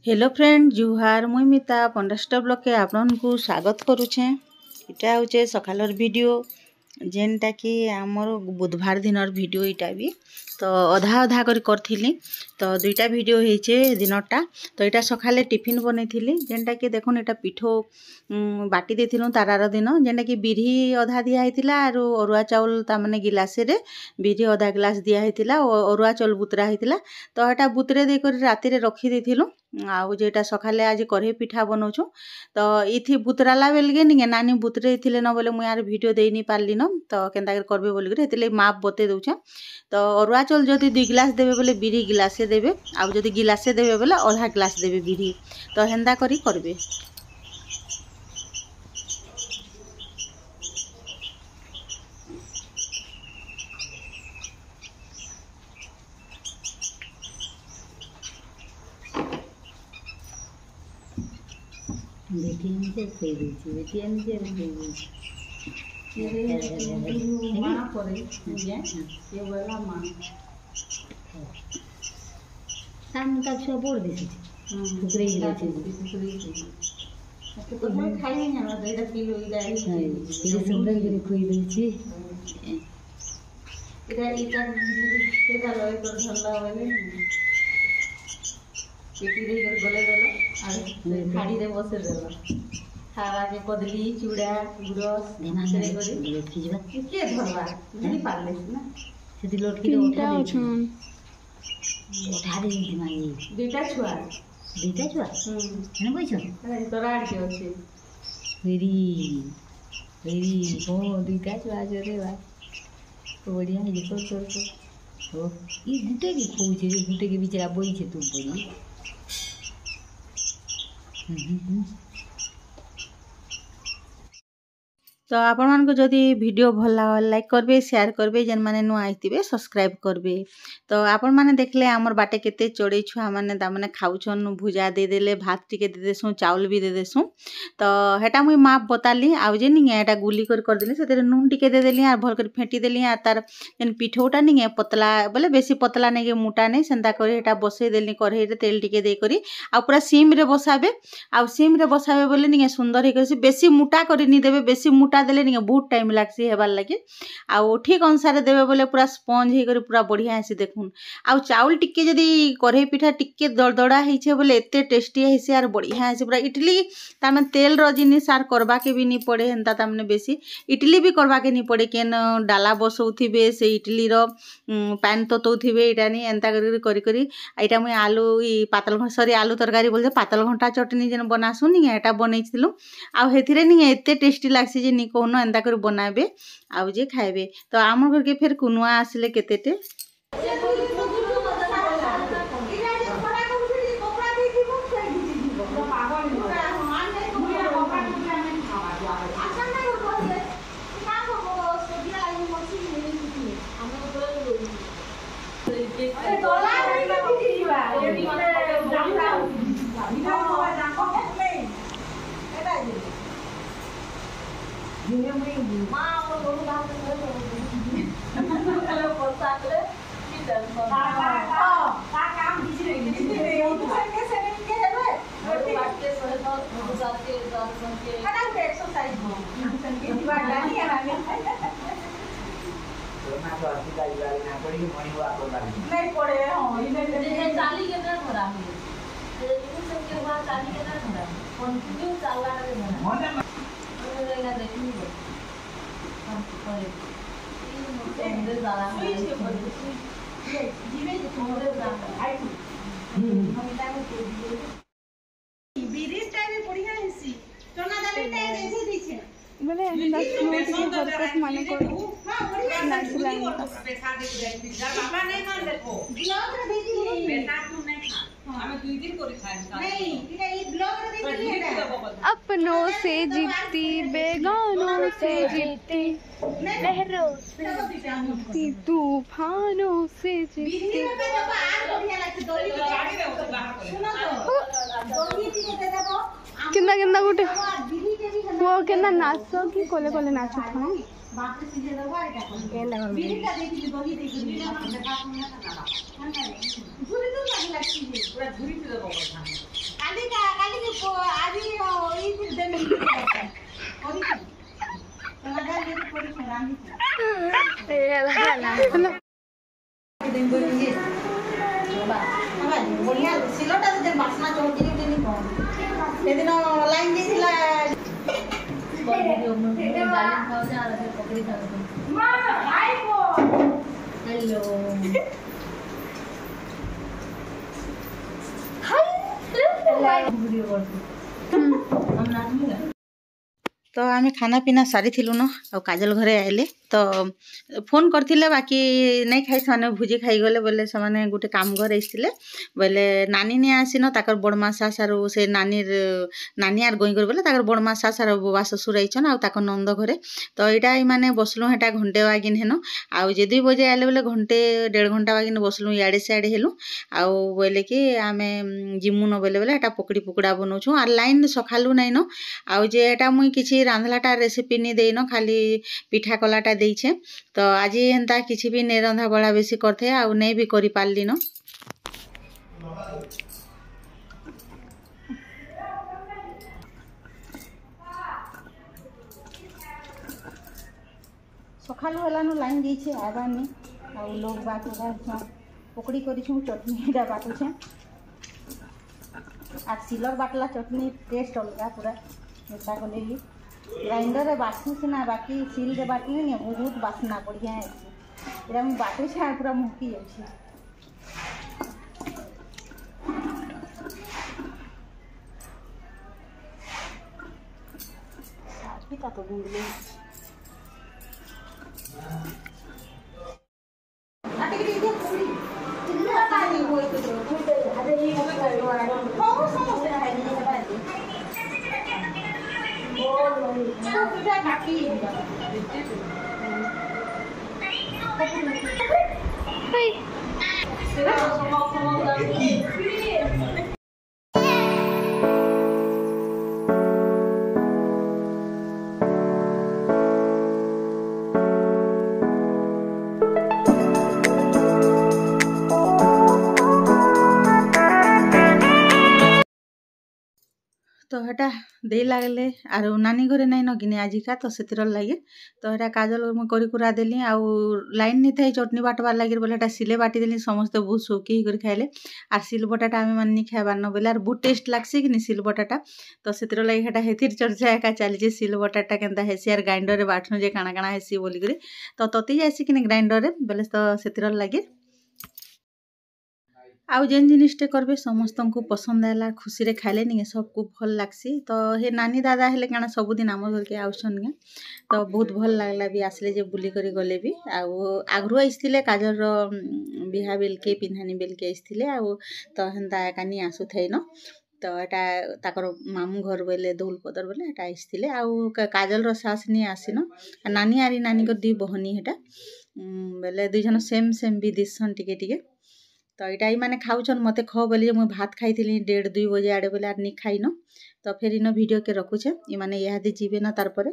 Hello friend जुहार मुई मिता पंडास्टर blog के आपको स्वागत करुचे। इटा हूँ सकालर वीडियो जेनटा कि आमर बुधवार दिनर वीडियो इटा भी तो अधा अधा करी तो दुईटा वीडियो होइछे दिनटा। तो यहाँ सकाले टिफिन बनई जेनटा कि देखुन यहाँ पिठो बाटी देथिलु तारार दिन जेनटा कि बिरी अधा दिया होता और अरुआ चाउल तामाने गिलासे रे बिरी अधा गिलास दिया होता अरुआ चाउल बुतरा होता। तो यहाँ बुतरे देकर राति रे रखी देथिलु आउ जेटा सकाले आज कढ़ई पिठा बनाऊँ। तो इथि बुतराला बेलगे निगे नानी बुतरे थिले न बोले मुझे यार वीडियो दे नहीं पारली न तो केन्ता करबे बोलिक माप बते दूचे। तो अरुआ चाउल जदि 2 गिलास देबे बोले बिरी गिलासे देबे आउ जदि गिलासे देबे बोले आधा गिलास देबे बिरी तो हेन्दा करी करबे। बेटी से खोई देची बेटी हम से खोई देची ये मां करे ये वाला मां शाम तक सब बोल देची टुकड़े गिलाची तो मैं खाई नहीं ना 2 किलो इधर ये सुंदर करे खोई देची इधर केदा लय कर धरला वाले पेटी रे गले देलो आ खाड़ी रे बसे देलो खावा के कदली चूड़ा गुरस धनासरे करी लटकी जबा के धरवा नहीं पारले ना सेति लटकी रे उठा दे दिमागी दुईटा छुआ हेन कइछ तोरा आड़ के अछि वेरी ओ दुईटा छुआ जरे बा बढ़िया है तो ओ ई गुटे के खोउछे रे गुटे के बिचारा बोई छे तू बोई तो आपण मानको जदि वीडियो भल लाइक करबे शेयर करबे जेन माने नुआ आइतिबे सब्सक्राइब करबे। तो आपण माने देखले हमर बाटे केते चोड़े छुआ माने ता माने खाउछन भुजा दे देले भात टिके दे देसु चावल भी दे देसु। तो हेटा मुई माप बताली आउ जे निगे एटा गुली कर देली सेते नून टिके दे देली आ भल कर फेंटी देली आ तार जेन पिठोटा निगे पतला बोले बेसी पतला नहीं मोटा नहीं सेंता कर हेटा बसई देली कढ़ई रे तेल टिके दे करी आ पूरा सिम रे बसाबे आ सिम रे बसाबे बोले निगे सुंदर हे कर बेसी मोटा करी नी देबे बेसी मोटा देले निगे बहुत टाइम लागसी हेबार लगे आउ ठीक अनुसार देबे बोले पूरा स्पंज हे करी पूरा बढ़िया हेसी देखुन आउ चाउल टिके जदी कढ़ई पिठा टिके दड़दड़ा हेछे बोले एते टेस्टी हेसी आर बढ़िया हेसी पूरा इडली तामे तेल रो जिनिस आर करबा के भी नी पड़े हेंता तामने बेसी इडली भी करबा के नी पड़े केन डाला बसौथिबे से इडली रो पैन ततौथिबे इटा नी एंता करी करी एटा मुई आलू ई पातल सॉरी आलू तरकारी बोलते पातल घंटा चटनी जेन बनासु नी एटा बनैथिलु आउ हेथिरे नी एते टेस्टी लागसी जे नी कोनो एंता कर बनाबे आउ जे खाइबे। तो आम घर के फिर कुनुआ आसिले केतेटे नहीं पड़े हां इने चाली के ना भरा है ये सब के बाद चाली के ना भरा कंटिन्यू चालला रे भरा मन रहेगा देखनी हम पड़े ये अंदर जाला है ये जीवे जो थोड़े जाला आई हम इटा में बिरी टाइम बढ़िया हेसी चना दाल टाइम देखो दीछे बोले हरकत माने को नाचला पैसा दे दे बाबा नहीं मान देखो ब्लॉग रे देखी पैसा तू नहीं खा हमें 2 दिन कोरी खाए नहीं इटा ई ब्लॉग रे देखी अपनों से जीतती बेगानों से जीतती लहरों से जीतती तूफानों से जीतती किंदा किंदा गुटे वो केना नाचो की कोले कोले नाचो था बाप से सीधे दबा एटा केला कर बिरी का देखि दही देखि देखा सुनना था झुरी तो लगी लगती है पूरा झुरी से दबा था সেদিন লাইন দিয়েছিলা हेलो तो आम खाना पीना सारी न आ काजल घरे आइले तो फोन करथिले बाकी नहीं खाई से भुजी खाई गले बोले से गोटे काम घर आसते बोले नानी नहीं आसीन ताकर बड़मा सास आर से नानी आर गई कर बोले ताकर बड़मा सास आर बुआ ससुर आईछन आ नंद घरे तो यहाँ माने बसलु हेटा घंटे बागिन हेन आउ जे 2 बजे आले बोले घंटे 1.5 घंटा बागिन बसलु इे सियाड़े हेलु आउ बोले कि आम जिमु न बोले बोले पकड़ी पुकड़ा बनाऊँ आर लाइन सकालू नाइन आउ जे एटा मुई किसी रांधलाटा रेसिपी नहीं देन खाली पिठा कलाटा देइछे तो आज हेन्ता किसी भी नहीं रंधा बड़ा बेसी करथे आउ नहीं भी करि पारली न सकालू हेलानु लाइन दीछे आबार नहीं आउ लोग बात पकड़ी करिछु चटनीटा बाटुछे आर सिलर बाटला चटनी टेस्ट अलगा पूरा मिठा कले ग्राइंडर बाटू सीना बाकी सिल रे बाटली नहीं बहुत बासना बढ़िया है बाटू से पूरा मुहकी जाए तो गुंडले तो हेटा दे लागले आर नानी घरे नहीं न गिने आजिका तो से लगे तो हेटा काजल मुझे करा देली आउ लाइन नहीं था चटनी बाटबार लगे बोले हेटा सिले बाटी देली समस्ते बहुत शौकी कर खाइले आर सिल बटाटा आम मानी खाइबार न बोले आर बहुत टेस्ट लागसी कि सिल बटाटा तो से लगे हेटा हेतिर चर्चा एका चली सिल बटाटा केनता हेसी आर ग्राइंडर बाटनु जे काଣା काଣା हेसी बोलिक तो तती जासी कि ग्राइंडर बोले तो से लगे आउ जेन जिनिसटे करबे समस्त को पसंद आला खुशी रे खाइले नहीं सबको भल लागसी तो हे नानी दादा हेले काना सबुदिन आम घर के आउछन गे तो बहुत भल लागला भी आसले जे बुली करी गले भी आउ आगरू आइसथिले काजर बिहा बेल के पिन्हानी बेल के आइसथिले आउ तो हेन्ता एकानी आसु थै न तो एटा ताकर मामू घर बोले दौलपदर बोले एटा आइसथिले आउ काजल रो सास नहीं आसीन नानी आरी नानी को 2 बहनी हेटा बोले 2 जन सेम सेम भी दिसन टिके टिके तो यहाँ माने खाऊन मत खो बोली मुझे भात खाई 1.5-2 बजे आड़े बोले आर नहीं खाइन तो फिर इन वीडियो के रखुचे ये माने यहाँ जीवे ना तार परे